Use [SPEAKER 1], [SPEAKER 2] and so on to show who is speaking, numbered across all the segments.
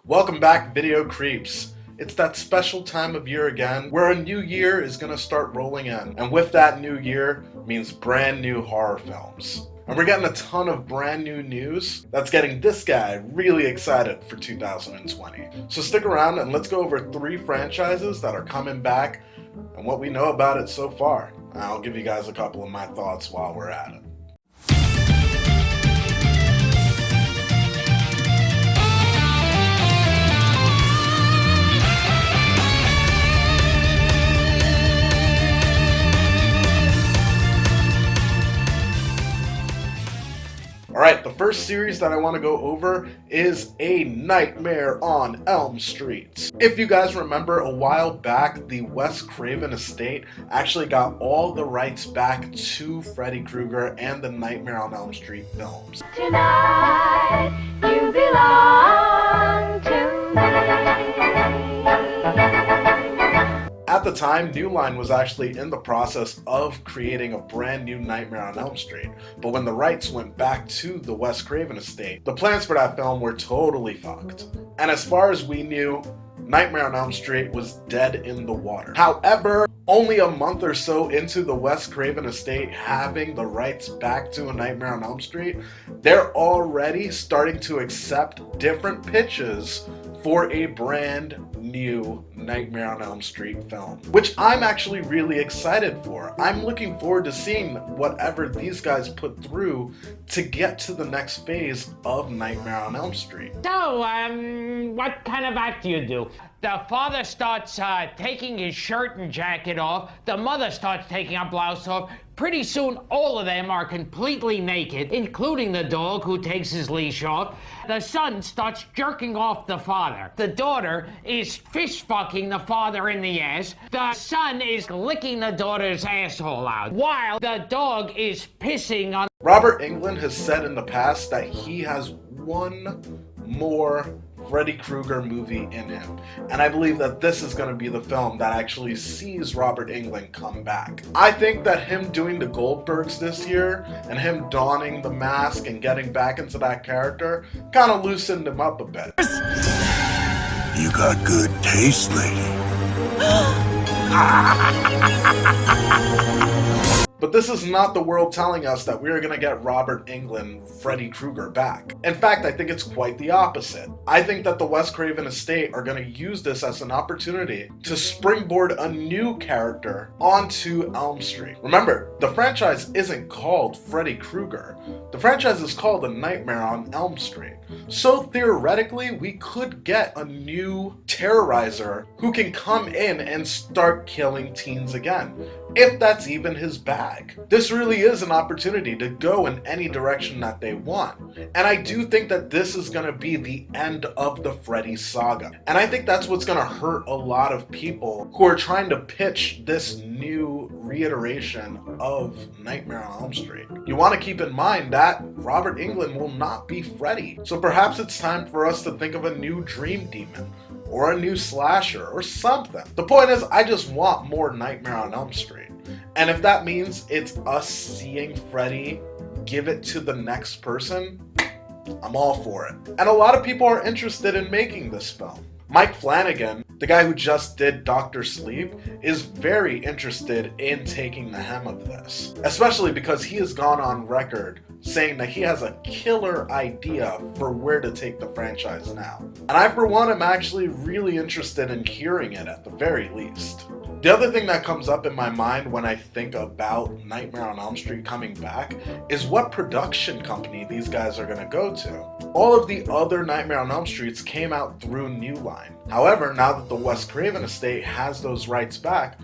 [SPEAKER 1] Welcome back, Video Creeps. It's that special time of year again where a new year is going to start rolling in. And with that new year means brand new horror films. And we're getting a ton of brand new news that's getting this guy really excited for 2020. So stick around and let's go over 3 franchises that are coming back and what we know about it so far. I'll give you guys a couple of my thoughts while we're at it. Alright, the first series that I want to go over is A Nightmare on Elm Street. If you guys remember, a while back, the Wes Craven estate actually got all the rights back to Freddy Krueger and the Nightmare on Elm Street films.
[SPEAKER 2] Tonight, you belong to me.
[SPEAKER 1] At the time, New Line was actually in the process of creating a brand new Nightmare on Elm Street, but when the rights went back to the Wes Craven estate, the plans for that film were totally fucked. And as far as we knew, Nightmare on Elm Street was dead in the water. However, only a month or so into the Wes Craven estate having the rights back to A Nightmare on Elm Street, they're already starting to accept different pitches for a brand new Nightmare on Elm Street film, which I'm actually really excited for. I'm looking forward to seeing whatever these guys put through to get to the next phase of Nightmare on Elm Street.
[SPEAKER 3] So, what kind of act do you do? The father starts taking his shirt and jacket off. The mother starts taking her blouse off. Pretty soon, all of them are completely naked, including the dog who takes his leash off. The son starts jerking off the father. The daughter is fist-fucking the father in the ass. The son is licking the daughter's asshole out, while the dog is pissing on...
[SPEAKER 1] Robert Englund has said in the past that he has one more Freddy Krueger movie in him, and I believe that this is going to be the film that actually sees Robert Englund come back. I think that him doing the Goldbergs this year and him donning the mask and getting back into that character kind of loosened him up a bit.
[SPEAKER 4] You got good taste, lady.
[SPEAKER 1] But this is not the world telling us that we're going to get Robert Englund, Freddy Krueger back. In fact, I think it's quite the opposite. I think that the Wes Craven estate are going to use this as an opportunity to springboard a new character onto Elm Street. Remember, the franchise isn't called Freddy Krueger. The franchise is called A Nightmare on Elm Street. So theoretically, we could get a new terrorizer who can come in and start killing teens again, if that's even his bag. This really is an opportunity to go in any direction that they want. And I do think that this is going to be the end of the Freddy saga. And I think that's what's going to hurt a lot of people who are trying to pitch this new reiteration of Nightmare on Elm Street. You want to keep in mind that Robert Englund will not be Freddy. So perhaps it's time for us to think of a new Dream Demon, or a new slasher, or something. The point is, I just want more Nightmare on Elm Street. And if that means it's us seeing Freddy give it to the next person, I'm all for it. And a lot of people are interested in making this film. Mike Flanagan, the guy who just did Dr. Sleep, is very interested in taking the helm of this, especially because he has gone on record saying that he has a killer idea for where to take the franchise now. And I, for one, am actually really interested in hearing it at the very least. The other thing that comes up in my mind when I think about Nightmare on Elm Street coming back is what production company these guys are going to go to. All of the other Nightmare on Elm Streets came out through New Line. However, now that the Wes Craven estate has those rights back,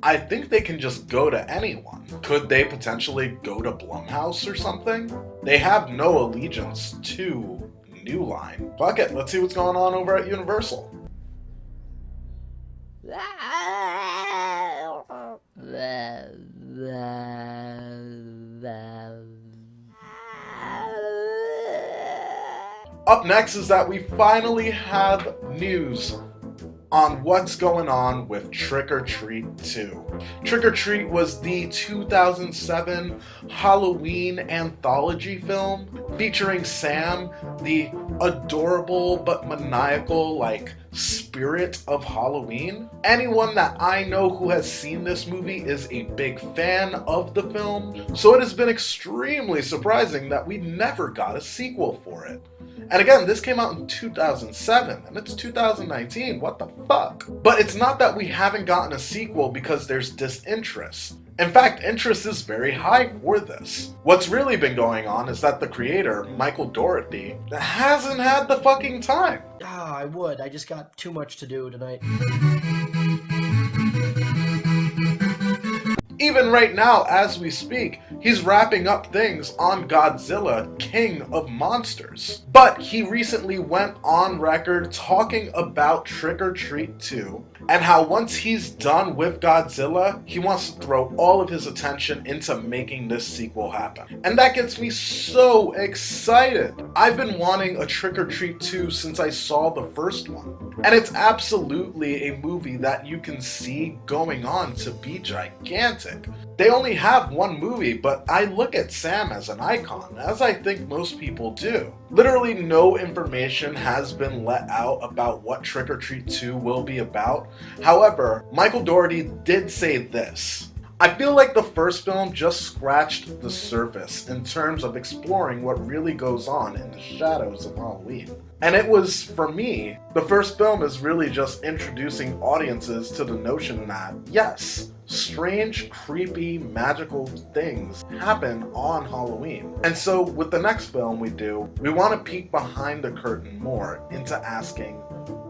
[SPEAKER 1] I think they can just go to anyone. Could they potentially go to Blumhouse or something? They have no allegiance to New Line. Fuck it, let's see what's going on over at Universal. Up next is that we finally have news on what's going on with Trick or Treat 2. Trick or Treat was the 2007 Halloween anthology film featuring Sam, the adorable but maniacal, spirit of Halloween. Anyone that I know who has seen this movie is a big fan of the film, so it has been extremely surprising that we never got a sequel for it. And again, this came out in 2007, and it's 2019, what the fuck? But it's not that we haven't gotten a sequel because there's disinterest. In fact, interest is very high for this. What's really been going on is that the creator, Michael Dougherty, hasn't had the fucking time.
[SPEAKER 5] I would. I just got too much to do tonight.
[SPEAKER 1] Even right now, as we speak, he's wrapping up things on Godzilla, King of Monsters. But he recently went on record talking about Trick or Treat 2, and how once he's done with Godzilla, he wants to throw all of his attention into making this sequel happen. And that gets me so excited. I've been wanting a Trick or Treat 2 since I saw the first one. And it's absolutely a movie that you can see going on to be gigantic. They only have one movie, but I look at Sam as an icon, as I think most people do. Literally no information has been let out about what Trick or Treat 2 will be about. However, Michael Dougherty did say this: I feel like the first film just scratched the surface in terms of exploring what really goes on in the shadows of Halloween. And it was, for me, the first film is really just introducing audiences to the notion that, yes, strange, creepy, magical things happen on Halloween. And so with the next film we do, we want to peek behind the curtain more into asking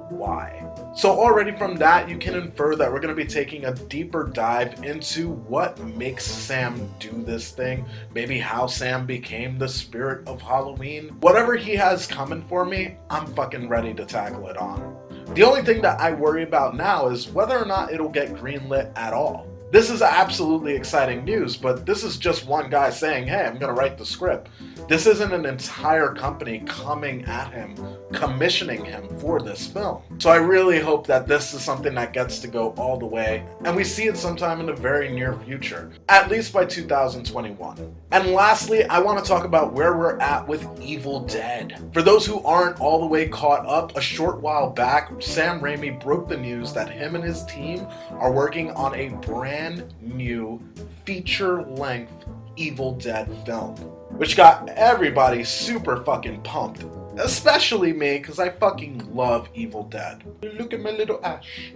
[SPEAKER 1] why. So already from that, you can infer that we're going to be taking a deeper dive into what makes Sam do this thing, maybe how Sam became the spirit of Halloween. Whatever he has coming for me, I'm fucking ready to tackle it on. The only thing that I worry about now is whether or not it'll get greenlit at all. This is absolutely exciting news, but this is just one guy saying, hey, I'm going to write the script. This isn't an entire company coming at him, commissioning him for this film. So I really hope that this is something that gets to go all the way, and we see it sometime in the very near future, at least by 2021. And lastly, I want to talk about where we're at with Evil Dead. For those who aren't all the way caught up, a short while back, Sam Raimi broke the news that him and his team are working on a brand new feature-length Evil Dead film, which got everybody super fucking pumped, especially me, because I fucking love Evil Dead. Look at my little Ash.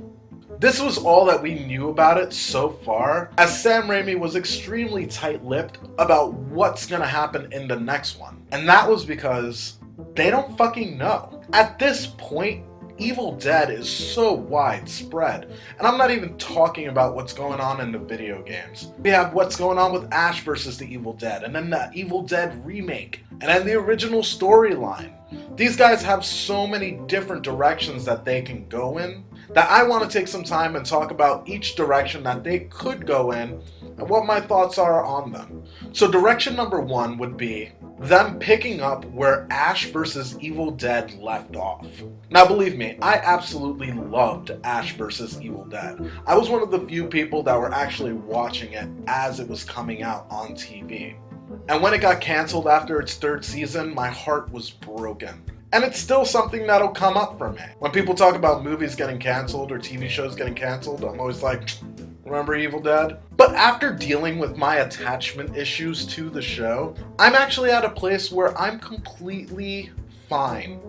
[SPEAKER 1] This was all that we knew about it so far, as Sam Raimi was extremely tight-lipped about what's gonna happen in the next one. And that was because they don't fucking know. At this point, Evil Dead is so widespread, and I'm not even talking about what's going on in the video games. We have what's going on with Ash versus the Evil Dead, and then the Evil Dead remake, and then the original storyline. These guys have so many different directions that they can go in, that I want to take some time and talk about each direction that they could go in, and what my thoughts are on them. So direction number one would be them picking up where Ash vs. Evil Dead left off. Now believe me, I absolutely loved Ash vs. Evil Dead. I was one of the few people that were actually watching it as it was coming out on TV. And when it got canceled after its third season, my heart was broken. And it's still something that'll come up for me. When people talk about movies getting canceled or TV shows getting canceled, I'm always like, remember Evil Dead? But after dealing with my attachment issues to the show, I'm actually at a place where I'm completely fine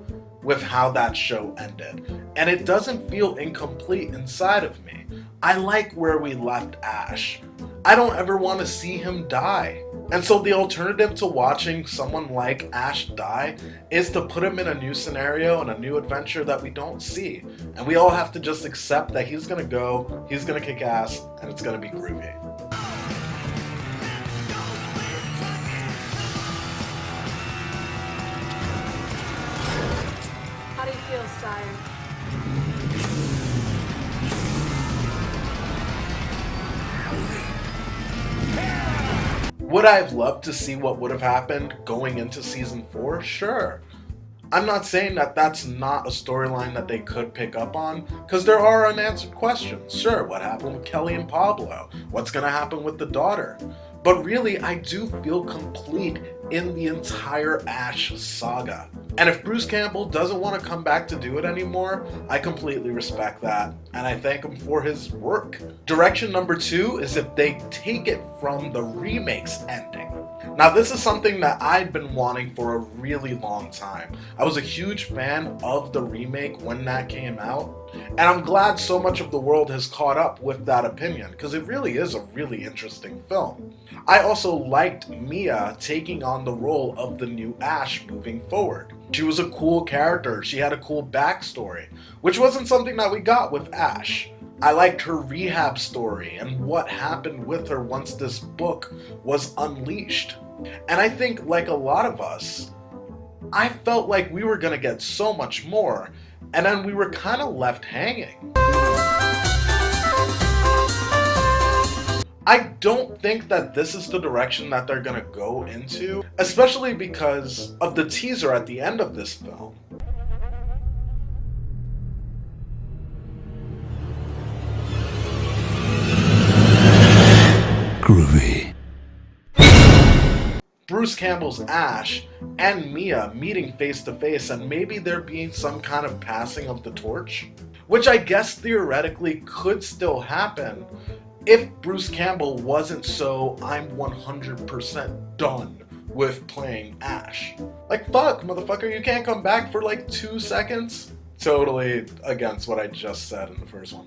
[SPEAKER 1] with how that show ended. And it doesn't feel incomplete inside of me. I like where we left Ash. I don't ever want to see him die. And so the alternative to watching someone like Ash die is to put him in a new scenario and a new adventure that we don't see. And we all have to just accept that he's gonna go, he's gonna kick ass, and it's gonna be groovy.
[SPEAKER 6] How do you feel, sire?
[SPEAKER 1] Would I have loved to see what would have happened going into season 4? Sure. I'm not saying that that's not a storyline that they could pick up on, because there are unanswered questions. Sure, what happened with Kelly and Pablo? What's gonna happen with the daughter? But really, I do feel complete in the entire Ash saga. And if Bruce Campbell doesn't want to come back to do it anymore, I completely respect that, and I thank him for his work. Direction number 2 is if they take it from the remake's ending. Now, this is something that I'd been wanting for a really long time. I was a huge fan of the remake when that came out, and I'm glad so much of the world has caught up with that opinion, because it really is a really interesting film. I also liked Mia taking on the role of the new Ash moving forward. She was a cool character, she had a cool backstory, which wasn't something that we got with Ash. I liked her rehab story and what happened with her once this book was unleashed. And I think, like a lot of us, I felt like we were gonna get so much more, and then we were kind of left hanging. I don't think that this is the direction that they're gonna go into, especially because of the teaser at the end of this film.
[SPEAKER 4] Groovy.
[SPEAKER 1] Bruce Campbell's Ash and Mia meeting face to face, and maybe there being some kind of passing of the torch, which I guess theoretically could still happen if Bruce Campbell wasn't so I'm 100% done with playing Ash. Like, fuck, motherfucker, you can't come back for like 2 seconds? Totally against what I just said in the first one.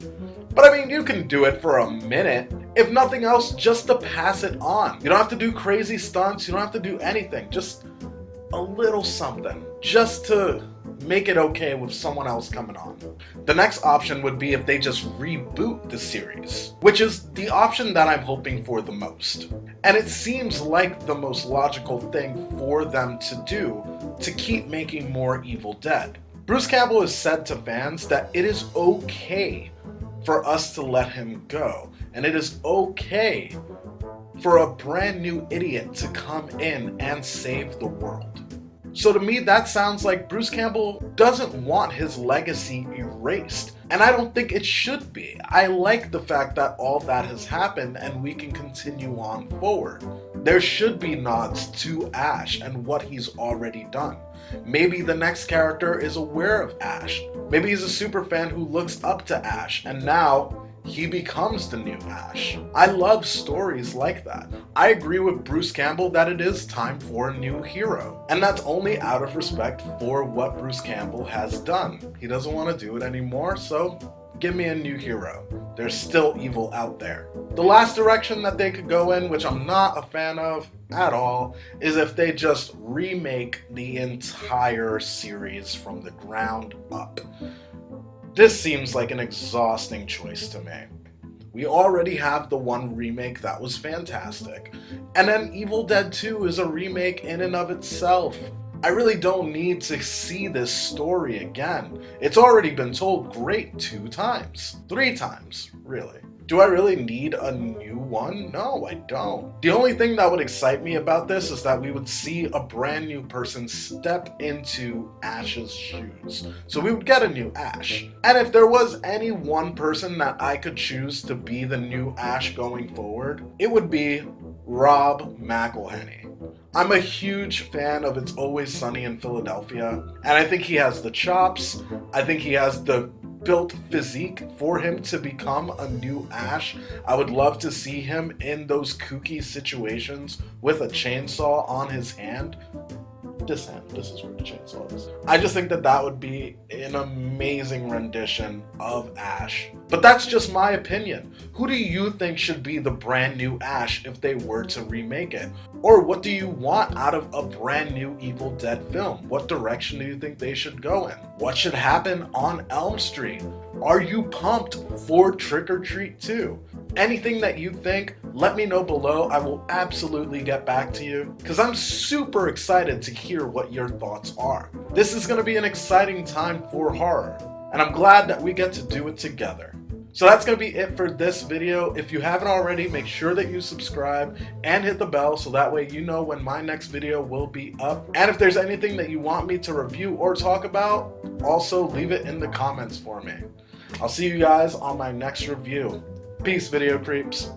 [SPEAKER 1] But I mean, you can do it for a minute. If nothing else, just to pass it on. You don't have to do crazy stunts, you don't have to do anything. Just a little something. Just to make it okay with someone else coming on. The next option would be if they just reboot the series, which is the option that I'm hoping for the most. And it seems like the most logical thing for them to do to keep making more Evil Dead. Bruce Campbell has said to fans that it is okay for us to let him go, and it is okay for a brand new idiot to come in and save the world. So to me, that sounds like Bruce Campbell doesn't want his legacy erased, and I don't think it should be. I like the fact that all that has happened and we can continue on forward. There should be nods to Ash and what he's already done. Maybe the next character is aware of Ash. Maybe he's a super fan who looks up to Ash, and now he becomes the new Ash. I love stories like that. I agree with Bruce Campbell that it is time for a new hero. And that's only out of respect for what Bruce Campbell has done. He doesn't want to do it anymore, so give me a new hero. There's still evil out there. The last direction that they could go in, which I'm not a fan of at all, is if they just remake the entire series from the ground up. This seems like an exhausting choice to me. We already have the one remake that was fantastic, and then Evil Dead 2 is a remake in and of itself. I really don't need to see this story again. It's already been told great 2 times. 3 times, really. Do I really need a new one? No, I don't. The only thing that would excite me about this is that we would see a brand new person step into Ash's shoes. So we would get a new Ash. And if there was any one person that I could choose to be the new Ash going forward, it would be Rob McElhenney. I'm a huge fan of It's Always Sunny in Philadelphia, and I think he has the chops. I think he has the built physique for him to become a new Ash. I would love to see him in those kooky situations with a chainsaw on his hand. This is where the chainsaw is. I just think that that would be an amazing rendition of Ash. But that's just my opinion. Who do you think should be the brand new Ash if they were to remake it? Or what do you want out of a brand new Evil Dead film? What direction do you think they should go in? What should happen on Elm Street? Are you pumped for Trick or Treat 2? Anything that you think, let me know below. I will absolutely get back to you because I'm super excited to hear what your thoughts are. This is going to be an exciting time for horror, and I'm glad that we get to do it together. So that's going to be it for this video. If you haven't already, make sure that you subscribe and hit the bell so that way you know when my next video will be up. And if there's anything that you want me to review or talk about, also leave it in the comments for me. I'll see you guys on my next review. Peace, video creeps.